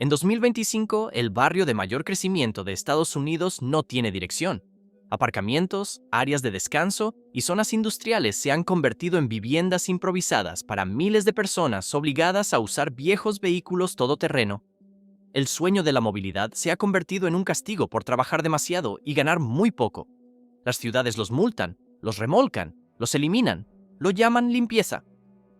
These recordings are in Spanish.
En 2025, el barrio de mayor crecimiento de Estados Unidos no tiene dirección. Aparcamientos, áreas de descanso y zonas industriales se han convertido en viviendas improvisadas para miles de personas obligadas a usar viejos vehículos todoterreno. El sueño de la movilidad se ha convertido en un castigo por trabajar demasiado y ganar muy poco. Las ciudades los multan, los remolcan, los eliminan, lo llaman limpieza.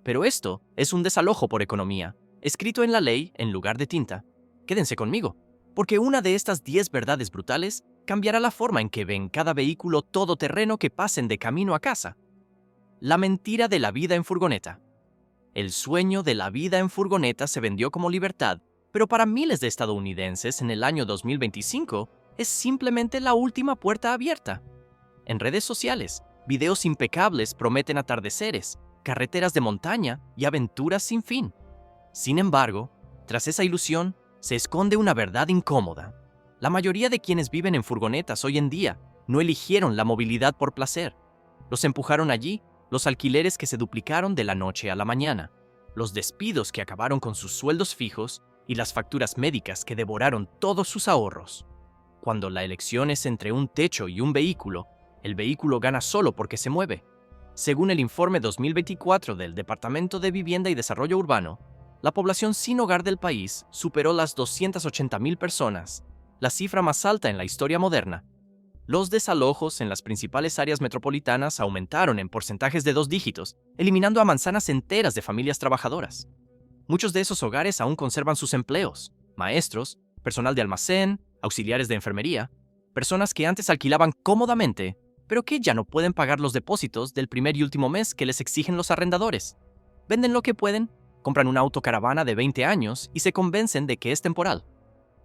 Pero esto es un desalojo por economía, escrito en la ley en lugar de tinta. Quédense conmigo, porque una de estas 10 verdades brutales cambiará la forma en que ven cada vehículo todoterreno que pasen de camino a casa. La mentira de la vida en furgoneta. El sueño de la vida en furgoneta se vendió como libertad, pero para miles de estadounidenses en el año 2025 es simplemente la última puerta abierta. En redes sociales, videos impecables prometen atardeceres, carreteras de montaña y aventuras sin fin. Sin embargo, tras esa ilusión, se esconde una verdad incómoda. La mayoría de quienes viven en furgonetas hoy en día no eligieron la movilidad por placer. Los empujaron allí los alquileres que se duplicaron de la noche a la mañana, los despidos que acabaron con sus sueldos fijos y las facturas médicas que devoraron todos sus ahorros. Cuando la elección es entre un techo y un vehículo, el vehículo gana solo porque se mueve. Según el informe 2024 del Departamento de Vivienda y Desarrollo Urbano, la población sin hogar del país superó las 280,000 personas, la cifra más alta en la historia moderna. Los desalojos en las principales áreas metropolitanas aumentaron en porcentajes de 2 dígitos, eliminando a manzanas enteras de familias trabajadoras. Muchos de esos hogares aún conservan sus empleos: maestros, personal de almacén, auxiliares de enfermería, personas que antes alquilaban cómodamente, pero que ya no pueden pagar los depósitos del primer y último mes que les exigen los arrendadores. Venden lo que pueden, compran una autocaravana de 20 años y se convencen de que es temporal.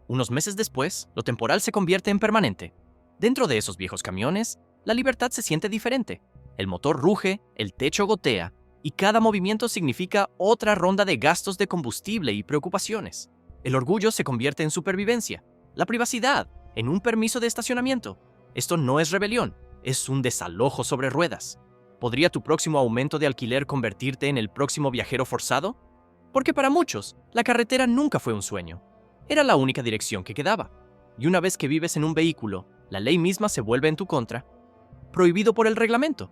Unos meses después, lo temporal se convierte en permanente. Dentro de esos viejos camiones, la libertad se siente diferente. El motor ruge, el techo gotea, y cada movimiento significa otra ronda de gastos de combustible y preocupaciones. El orgullo se convierte en supervivencia, la privacidad en un permiso de estacionamiento. Esto no es rebelión, es un desalojo sobre ruedas. ¿Podría tu próximo aumento de alquiler convertirte en el próximo viajero forzado? Porque para muchos, la carretera nunca fue un sueño. Era la única dirección que quedaba. Y una vez que vives en un vehículo, la ley misma se vuelve en tu contra. Prohibido por el reglamento.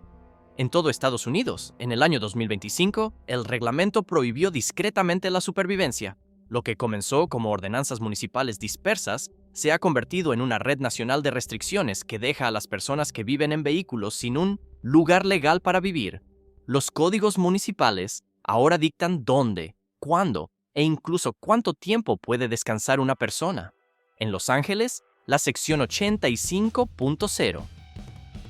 En todo Estados Unidos, en el año 2025, el reglamento prohibió discretamente la supervivencia. Lo que comenzó como ordenanzas municipales dispersas se ha convertido en una red nacional de restricciones que deja a las personas que viven en vehículos sin un lugar legal para vivir. Los códigos municipales ahora dictan dónde, cuándo e incluso cuánto tiempo puede descansar una persona. En Los Ángeles, la sección 85.0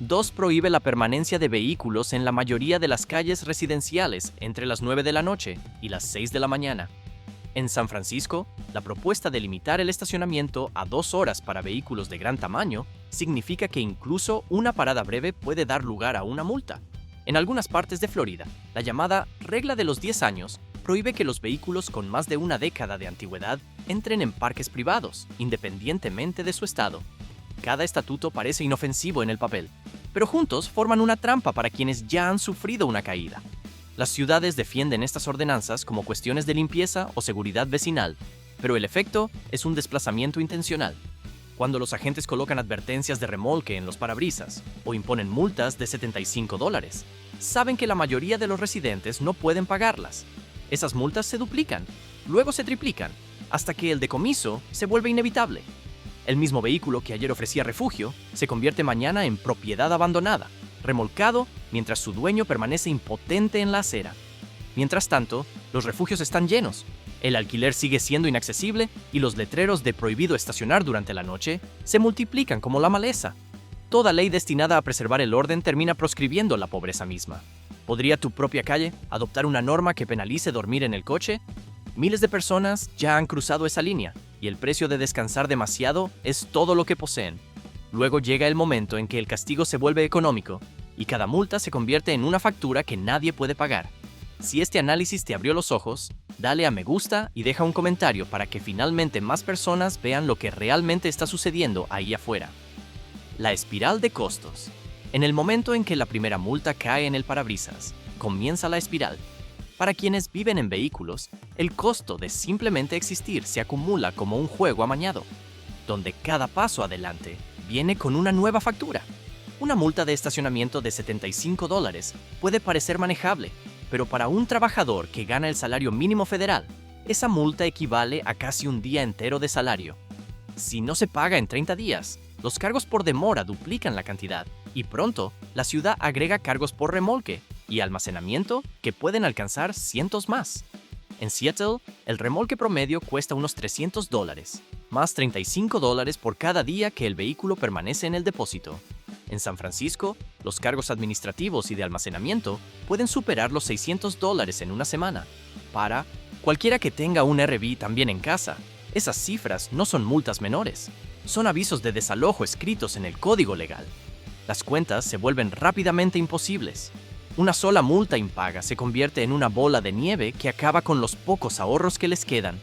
2 prohíbe la permanencia de vehículos en la mayoría de las calles residenciales entre las 9 de la noche y las 6 de la mañana. En San Francisco, la propuesta de limitar el estacionamiento a 2 horas para vehículos de gran tamaño significa que incluso una parada breve puede dar lugar a una multa. En algunas partes de Florida, la llamada regla de los 10 años prohíbe que los vehículos con más de una década de antigüedad entren en parques privados, independientemente de su estado. Cada estatuto parece inofensivo en el papel, pero juntos forman una trampa para quienes ya han sufrido una caída. Las ciudades defienden estas ordenanzas como cuestiones de limpieza o seguridad vecinal, pero el efecto es un desplazamiento intencional. Cuando los agentes colocan advertencias de remolque en los parabrisas o imponen multas de $75, saben que la mayoría de los residentes no pueden pagarlas. Esas multas se duplican, luego se triplican, hasta que el decomiso se vuelve inevitable. El mismo vehículo que ayer ofrecía refugio se convierte mañana en propiedad abandonada, remolcado mientras su dueño permanece impotente en la acera. Mientras tanto, los refugios están llenos, el alquiler sigue siendo inaccesible y los letreros de prohibido estacionar durante la noche se multiplican como la maleza. Toda ley destinada a preservar el orden termina proscribiendo la pobreza misma. ¿Podría tu propia calle adoptar una norma que penalice dormir en el coche? Miles de personas ya han cruzado esa línea, y el precio de descansar demasiado es todo lo que poseen. Luego llega el momento en que el castigo se vuelve económico, y cada multa se convierte en una factura que nadie puede pagar. Si este análisis te abrió los ojos, dale a me gusta y deja un comentario para que finalmente más personas vean lo que realmente está sucediendo ahí afuera. La espiral de costos. En el momento en que la primera multa cae en el parabrisas, comienza la espiral. Para quienes viven en vehículos, el costo de simplemente existir se acumula como un juego amañado, donde cada paso adelante viene con una nueva factura. Una multa de estacionamiento de $75 puede parecer manejable, pero para un trabajador que gana el salario mínimo federal, esa multa equivale a casi un día entero de salario. Si no se paga en 30 días, los cargos por demora duplican la cantidad y pronto la ciudad agrega cargos por remolque y almacenamiento que pueden alcanzar cientos más. En Seattle, el remolque promedio cuesta unos $300, más $35 por cada día que el vehículo permanece en el depósito. En San Francisco, los cargos administrativos y de almacenamiento pueden superar los $600 en una semana. Para cualquiera que tenga un RV también en casa, esas cifras no son multas menores, son avisos de desalojo escritos en el código legal. Las cuentas se vuelven rápidamente imposibles. Una sola multa impaga se convierte en una bola de nieve que acaba con los pocos ahorros que les quedan.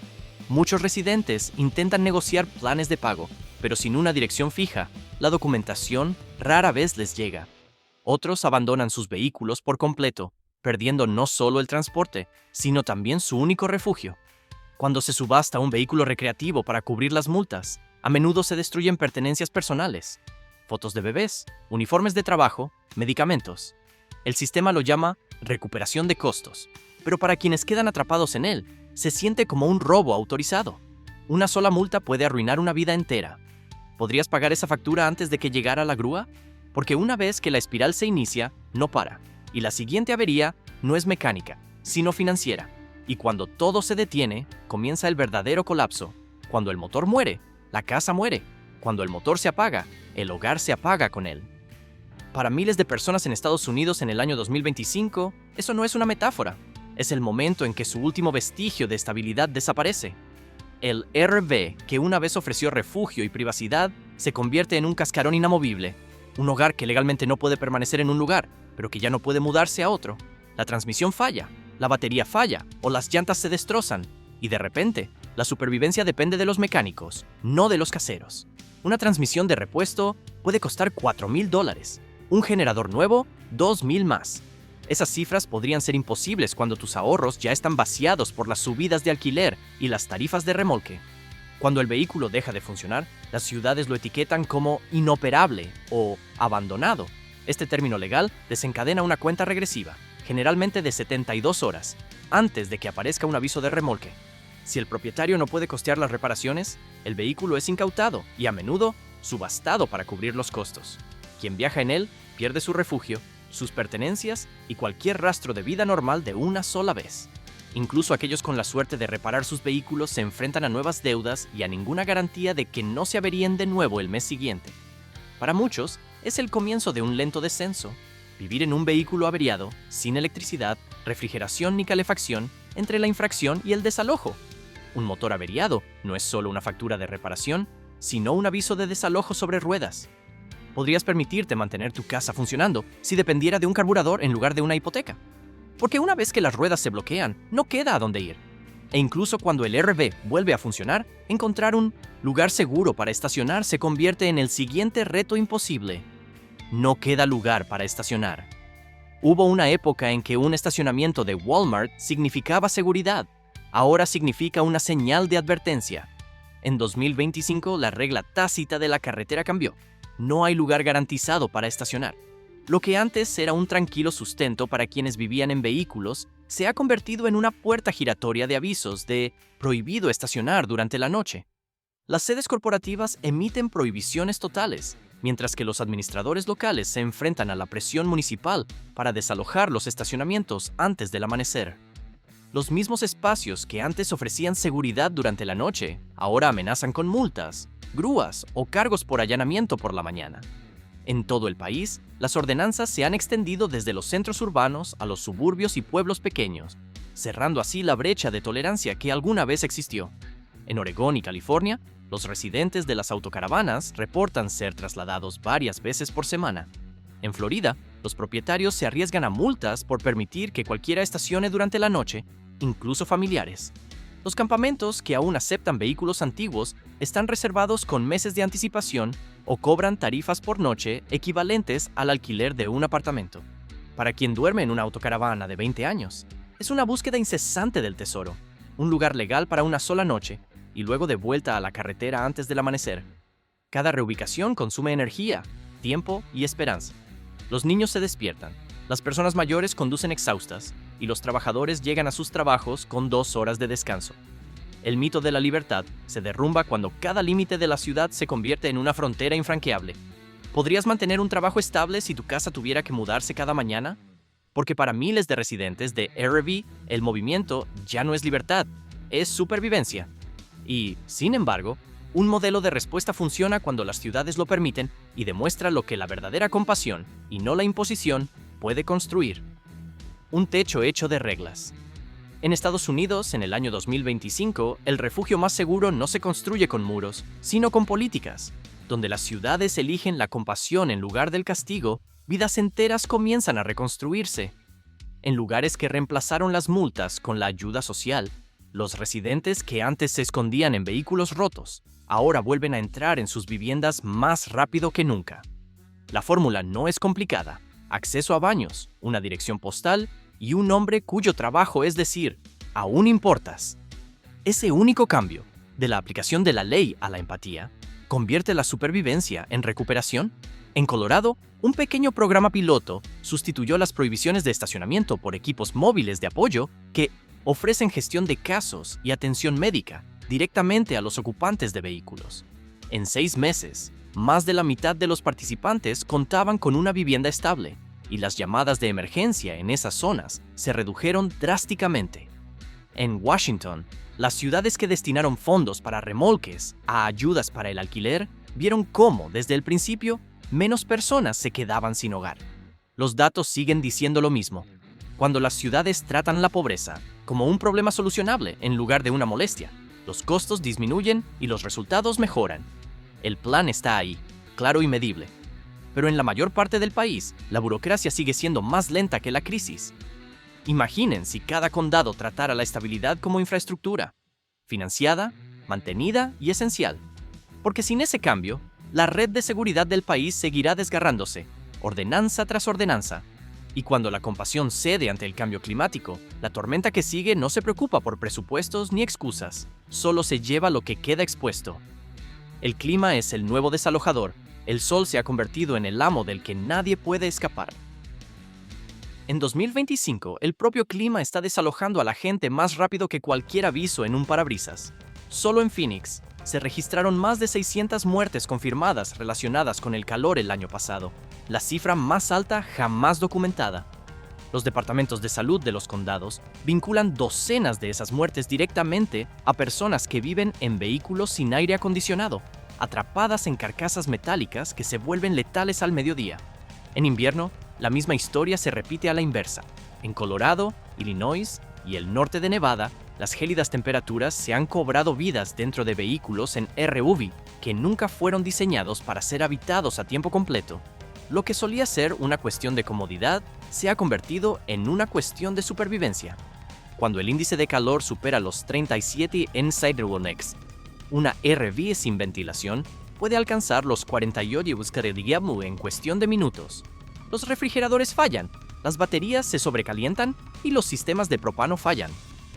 Muchos residentes intentan negociar planes de pago, pero sin una dirección fija, la documentación rara vez les llega. Otros abandonan sus vehículos por completo, perdiendo no solo el transporte, sino también su único refugio. Cuando se subasta un vehículo recreativo para cubrir las multas, a menudo se destruyen pertenencias personales, fotos de bebés, uniformes de trabajo, medicamentos. El sistema lo llama recuperación de costos, pero para quienes quedan atrapados en él, se siente como un robo autorizado. Una sola multa puede arruinar una vida entera. ¿Podrías pagar esa factura antes de que llegara la grúa? Porque una vez que la espiral se inicia, no para, y la siguiente avería no es mecánica, sino financiera. Y cuando todo se detiene, comienza el verdadero colapso. Cuando el motor muere, la casa muere. Cuando el motor se apaga, el hogar se apaga con él. Para miles de personas en Estados Unidos en el año 2025, eso no es una metáfora. Es el momento en que su último vestigio de estabilidad desaparece. El RV, que una vez ofreció refugio y privacidad, se convierte en un cascarón inamovible. Un hogar que legalmente no puede permanecer en un lugar, pero que ya no puede mudarse a otro. La transmisión falla, la batería falla o las llantas se destrozan. Y de repente, la supervivencia depende de los mecánicos, no de los caseros. Una transmisión de repuesto puede costar $4,000. Un generador nuevo, $2,000 más. Esas cifras podrían ser imposibles cuando tus ahorros ya están vaciados por las subidas de alquiler y las tarifas de remolque. Cuando el vehículo deja de funcionar, las ciudades lo etiquetan como inoperable o abandonado. Este término legal desencadena una cuenta regresiva, generalmente de 72 horas, antes de que aparezca un aviso de remolque. Si el propietario no puede costear las reparaciones, el vehículo es incautado y a menudo subastado para cubrir los costos. Quien viaja en él pierde su refugio, sus pertenencias y cualquier rastro de vida normal de una sola vez. Incluso aquellos con la suerte de reparar sus vehículos se enfrentan a nuevas deudas y a ninguna garantía de que no se averíen de nuevo el mes siguiente. Para muchos, es el comienzo de un lento descenso. Vivir en un vehículo averiado, sin electricidad, refrigeración ni calefacción, entre la infracción y el desalojo. Un motor averiado no es solo una factura de reparación, sino un aviso de desalojo sobre ruedas. Podrías permitirte mantener tu casa funcionando si dependiera de un carburador en lugar de una hipoteca. Porque una vez que las ruedas se bloquean, no queda a dónde ir. E incluso cuando el RV vuelve a funcionar, encontrar un lugar seguro para estacionar se convierte en el siguiente reto imposible. No queda lugar para estacionar. Hubo una época en que un estacionamiento de Walmart significaba seguridad. Ahora significa una señal de advertencia. En 2025, la regla tácita de la carretera cambió. No hay lugar garantizado para estacionar. Lo que antes era un tranquilo sustento para quienes vivían en vehículos, se ha convertido en una puerta giratoria de avisos de prohibido estacionar durante la noche. Las sedes corporativas emiten prohibiciones totales, mientras que los administradores locales se enfrentan a la presión municipal para desalojar los estacionamientos antes del amanecer. Los mismos espacios que antes ofrecían seguridad durante la noche, ahora amenazan con multas, grúas o cargos por allanamiento por la mañana. En todo el país, las ordenanzas se han extendido desde los centros urbanos a los suburbios y pueblos pequeños, cerrando así la brecha de tolerancia que alguna vez existió. En Oregón y California, los residentes de las autocaravanas reportan ser trasladados varias veces por semana. En Florida, los propietarios se arriesgan a multas por permitir que cualquiera estacione durante la noche, incluso familiares. Los campamentos que aún aceptan vehículos antiguos están reservados con meses de anticipación o cobran tarifas por noche equivalentes al alquiler de un apartamento. Para quien duerme en una autocaravana de 20 años, Es una búsqueda incesante del tesoro, un lugar legal para una sola noche y luego de vuelta a la carretera antes del amanecer. Cada reubicación consume energía, tiempo y esperanza. Los niños se despiertan, las personas mayores conducen exhaustas y los trabajadores llegan a sus trabajos con 2 horas de descanso. El mito de la libertad se derrumba cuando cada límite de la ciudad se convierte en una frontera infranqueable. ¿Podrías mantener un trabajo estable si tu casa tuviera que mudarse cada mañana? Porque para miles de residentes de Araby, el movimiento ya no es libertad, es supervivencia. Y, sin embargo, un modelo de respuesta funciona cuando las ciudades lo permiten y demuestra lo que la verdadera compasión, y no la imposición, puede construir. Un techo hecho de reglas. En Estados Unidos, en el año 2025, el refugio más seguro no se construye con muros, sino con políticas. Donde las ciudades eligen la compasión en lugar del castigo, vidas enteras comienzan a reconstruirse. En lugares que reemplazaron las multas con la ayuda social, los residentes que antes se escondían en vehículos rotos, ahora vuelven a entrar en sus viviendas más rápido que nunca. La fórmula no es complicada. Acceso a baños, una dirección postal y un nombre cuyo trabajo es decir, aún importas. Ese único cambio, de la aplicación de la ley a la empatía, convierte la supervivencia en recuperación. En Colorado, un pequeño programa piloto sustituyó las prohibiciones de estacionamiento por equipos móviles de apoyo que ofrecen gestión de casos y atención médica directamente a los ocupantes de vehículos. En 6 meses, más de la mitad de los participantes contaban con una vivienda estable, y las llamadas de emergencia en esas zonas se redujeron drásticamente. En Washington, las ciudades que destinaron fondos para remolques a ayudas para el alquiler vieron cómo, desde el principio, menos personas se quedaban sin hogar. Los datos siguen diciendo lo mismo. Cuando las ciudades tratan la pobreza como un problema solucionable en lugar de una molestia, los costos disminuyen y los resultados mejoran. El plan está ahí, claro y medible. Pero en la mayor parte del país, la burocracia sigue siendo más lenta que la crisis. Imaginen si cada condado tratara la estabilidad como infraestructura, financiada, mantenida y esencial. Porque sin ese cambio, la red de seguridad del país seguirá desgarrándose, ordenanza tras ordenanza. Y cuando la compasión cede ante el cambio climático, la tormenta que sigue no se preocupa por presupuestos ni excusas, solo se lleva lo que queda expuesto. El clima es el nuevo desalojador, el sol se ha convertido en el amo del que nadie puede escapar. En 2025, el propio clima está desalojando a la gente más rápido que cualquier aviso en un parabrisas. Solo en Phoenix, se registraron más de 600 muertes confirmadas relacionadas con el calor el año pasado, la cifra más alta jamás documentada. Los departamentos de salud de los condados vinculan docenas de esas muertes directamente a personas que viven en vehículos sin aire acondicionado, atrapadas en carcasas metálicas que se vuelven letales al mediodía. En invierno, la misma historia se repite a la inversa. En Colorado, Illinois y el norte de Nevada, las gélidas temperaturas se han cobrado vidas dentro de vehículos en RV que nunca fueron diseñados para ser habitados a tiempo completo. Lo que solía ser una cuestión de comodidad se ha convertido en una cuestión de supervivencia. Cuando el índice de calor supera los 37 N-Cyberwonex, una RV sin ventilación puede alcanzar los 48 en cuestión de minutos. Los refrigeradores fallan, las baterías se sobrecalientan y los sistemas de propano fallan.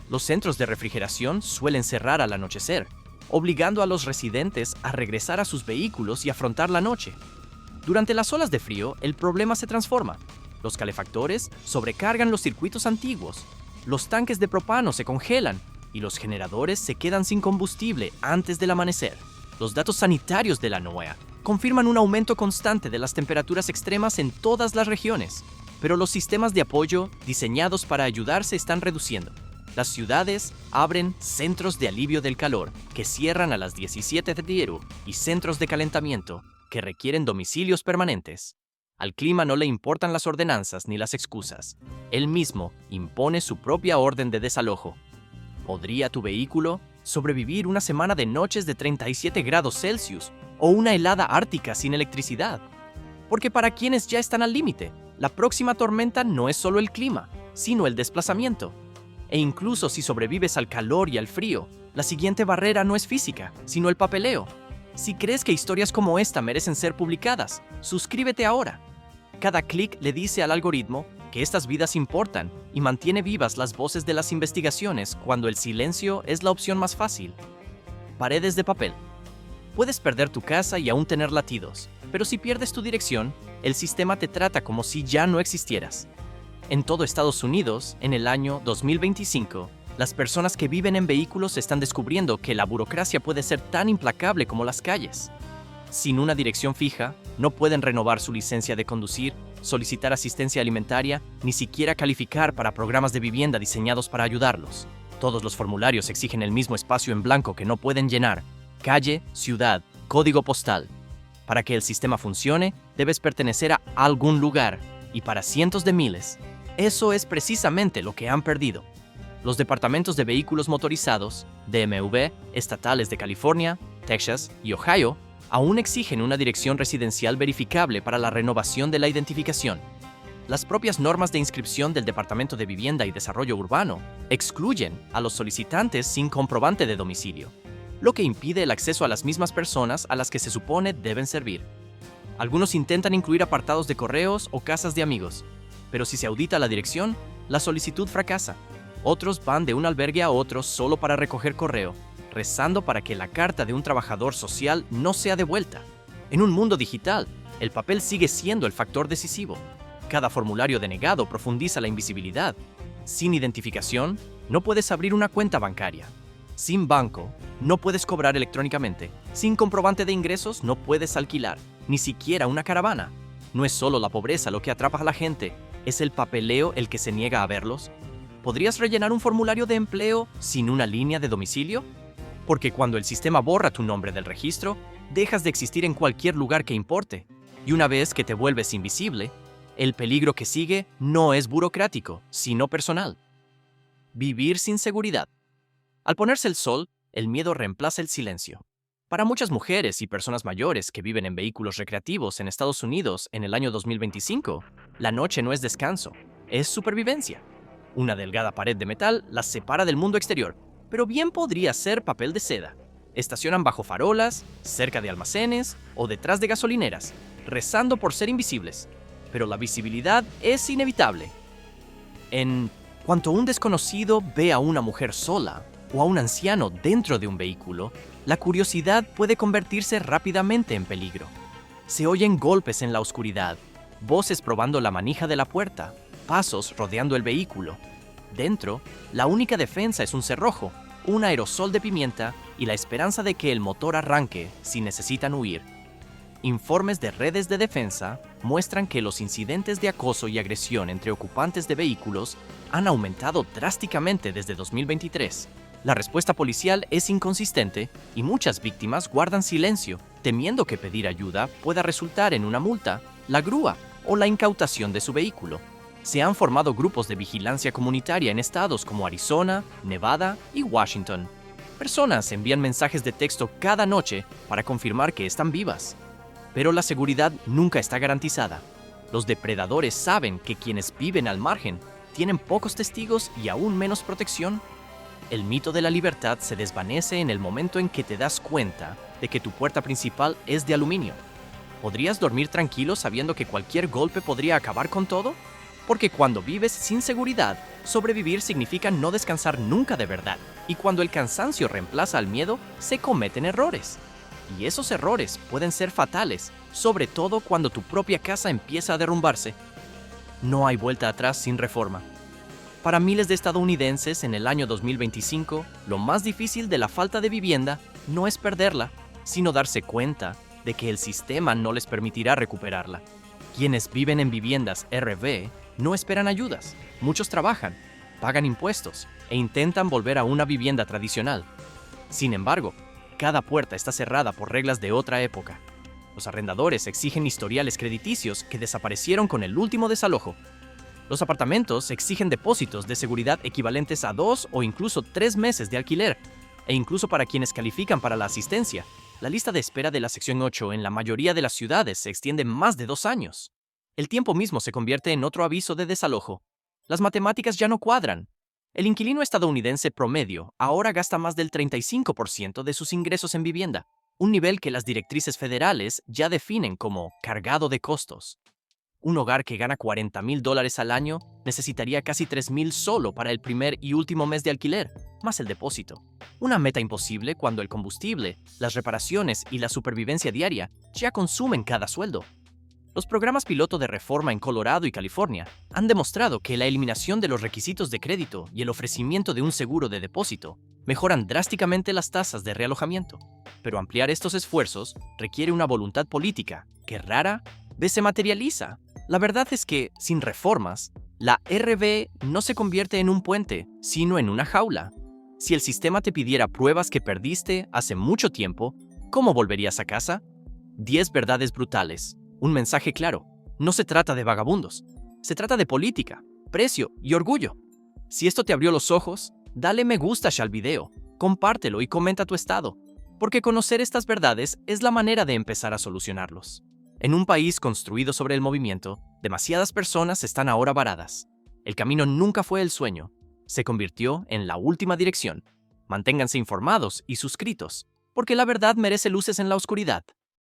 Los centros de refrigeración suelen cerrar al anochecer, obligando a los residentes a regresar a sus vehículos y afrontar la noche. Durante las olas de frío, el problema se transforma. Los calefactores sobrecargan los circuitos antiguos, los tanques de propano se congelan y los generadores se quedan sin combustible antes del amanecer. Los datos sanitarios de la NOAA confirman un aumento constante de las temperaturas extremas en todas las regiones, pero los sistemas de apoyo diseñados para ayudar se están reduciendo. Las ciudades abren centros de alivio del calor que cierran a las 17 de enero y centros de calentamiento que requieren domicilios permanentes. Al clima no le importan las ordenanzas ni las excusas. Él mismo impone su propia orden de desalojo. ¿Podría tu vehículo sobrevivir una semana de noches de 37 grados Celsius o una helada ártica sin electricidad? Porque para quienes ya están al límite, la próxima tormenta no es solo el clima, sino el desplazamiento. E incluso si sobrevives al calor y al frío, la siguiente barrera no es física, sino el papeleo. Si crees que historias como esta merecen ser publicadas, suscríbete ahora. Cada clic le dice al algoritmo, que estas vidas importan y mantiene vivas las voces de las investigaciones cuando el silencio es la opción más fácil. Paredes de papel. Puedes perder tu casa y aún tener latidos, pero si pierdes tu dirección, el sistema te trata como si ya no existieras. En todo Estados Unidos, en el año 2025, las personas que viven en vehículos están descubriendo que la burocracia puede ser tan implacable como las calles. Sin una dirección fija, no pueden renovar su licencia de conducir, solicitar asistencia alimentaria, ni siquiera calificar para programas de vivienda diseñados para ayudarlos. Todos los formularios exigen el mismo espacio en blanco que no pueden llenar: calle, ciudad, código postal. Para que el sistema funcione, debes pertenecer a algún lugar, y para cientos de miles, eso es precisamente lo que han perdido. Los departamentos de vehículos motorizados, DMV, estatales de California, Texas y Ohio, aún exigen una dirección residencial verificable para la renovación de la identificación. Las propias normas de inscripción del Departamento de Vivienda y Desarrollo Urbano excluyen a los solicitantes sin comprobante de domicilio, lo que impide el acceso a las mismas personas a las que se supone deben servir. Algunos intentan incluir apartados de correos o casas de amigos, pero si se audita la dirección, la solicitud fracasa. Otros van de un albergue a otro solo para recoger correo, rezando para que la carta de un trabajador social no sea devuelta. En un mundo digital, el papel sigue siendo el factor decisivo. Cada formulario denegado profundiza la invisibilidad. Sin identificación, no puedes abrir una cuenta bancaria. Sin banco, no puedes cobrar electrónicamente. Sin comprobante de ingresos, no puedes alquilar, ni siquiera una caravana. No es solo la pobreza lo que atrapa a la gente, ¿es el papeleo el que se niega a verlos? ¿Podrías rellenar un formulario de empleo sin una línea de domicilio? Porque cuando el sistema borra tu nombre del registro, dejas de existir en cualquier lugar que importe. Y una vez que te vuelves invisible, el peligro que sigue no es burocrático, sino personal. Vivir sin seguridad. Al ponerse el sol, el miedo reemplaza el silencio. Para muchas mujeres y personas mayores que viven en vehículos recreativos en Estados Unidos en el año 2025, la noche no es descanso, es supervivencia. Una delgada pared de metal las separa del mundo exterior, pero bien podría ser papel de seda. Estacionan bajo farolas, cerca de almacenes o detrás de gasolineras, rezando por ser invisibles. Pero la visibilidad es inevitable. En cuanto un desconocido ve a una mujer sola o a un anciano dentro de un vehículo, la curiosidad puede convertirse rápidamente en peligro. Se oyen golpes en la oscuridad, voces probando la manija de la puerta, pasos rodeando el vehículo. Dentro, la única defensa es un cerrojo, un aerosol de pimienta y la esperanza de que el motor arranque si necesitan huir. Informes de redes de defensa muestran que los incidentes de acoso y agresión entre ocupantes de vehículos han aumentado drásticamente desde 2023. La respuesta policial es inconsistente y muchas víctimas guardan silencio, temiendo que pedir ayuda pueda resultar en una multa, la grúa o la incautación de su vehículo. Se han formado grupos de vigilancia comunitaria en estados como Arizona, Nevada y Washington. Personas envían mensajes de texto cada noche para confirmar que están vivas. Pero la seguridad nunca está garantizada. Los depredadores saben que quienes viven al margen tienen pocos testigos y aún menos protección. El mito de la libertad se desvanece en el momento en que te das cuenta de que tu puerta principal es de aluminio. ¿Podrías dormir tranquilo sabiendo que cualquier golpe podría acabar con todo? Porque cuando vives sin seguridad, sobrevivir significa no descansar nunca de verdad. Y cuando el cansancio reemplaza al miedo, se cometen errores. Y esos errores pueden ser fatales, sobre todo cuando tu propia casa empieza a derrumbarse. No hay vuelta atrás sin reforma. Para miles de estadounidenses en el año 2025, lo más difícil de la falta de vivienda no es perderla, sino darse cuenta de que el sistema no les permitirá recuperarla. Quienes viven en viviendas RV no esperan ayudas. Muchos trabajan, pagan impuestos e intentan volver a una vivienda tradicional. Sin embargo, cada puerta está cerrada por reglas de otra época. Los arrendadores exigen historiales crediticios que desaparecieron con el último desalojo. Los apartamentos exigen depósitos de seguridad equivalentes a 2 o incluso 3 meses de alquiler, e incluso para quienes califican para la asistencia, la lista de espera de la sección 8 en la mayoría de las ciudades se extiende más de 2 años. El tiempo mismo se convierte en otro aviso de desalojo. Las matemáticas ya no cuadran. El inquilino estadounidense promedio ahora gasta más del 35% de sus ingresos en vivienda, un nivel que las directrices federales ya definen como cargado de costos. Un hogar que gana $40,000 al año necesitaría casi $3,000 solo para el primer y último mes de alquiler, más el depósito. Una meta imposible cuando el combustible, las reparaciones y la supervivencia diaria ya consumen cada sueldo. Los programas piloto de reforma en Colorado y California han demostrado que la eliminación de los requisitos de crédito y el ofrecimiento de un seguro de depósito mejoran drásticamente las tasas de realojamiento. Pero ampliar estos esfuerzos requiere una voluntad política que rara vez se materializa. La verdad es que, sin reformas, la RV no se convierte en un puente, sino en una jaula. Si el sistema te pidiera pruebas que perdiste hace mucho tiempo, ¿cómo volverías a casa? 10 verdades brutales. Un mensaje claro. No se trata de vagabundos. Se trata de política, precio y orgullo. Si esto te abrió los ojos, dale me gusta al video, compártelo y comenta tu estado, porque conocer estas verdades es la manera de empezar a solucionarlos. En un país construido sobre el movimiento, demasiadas personas están ahora varadas. El camino nunca fue el sueño, se convirtió en la última dirección. Manténganse informados y suscritos, porque la verdad merece luces en la oscuridad.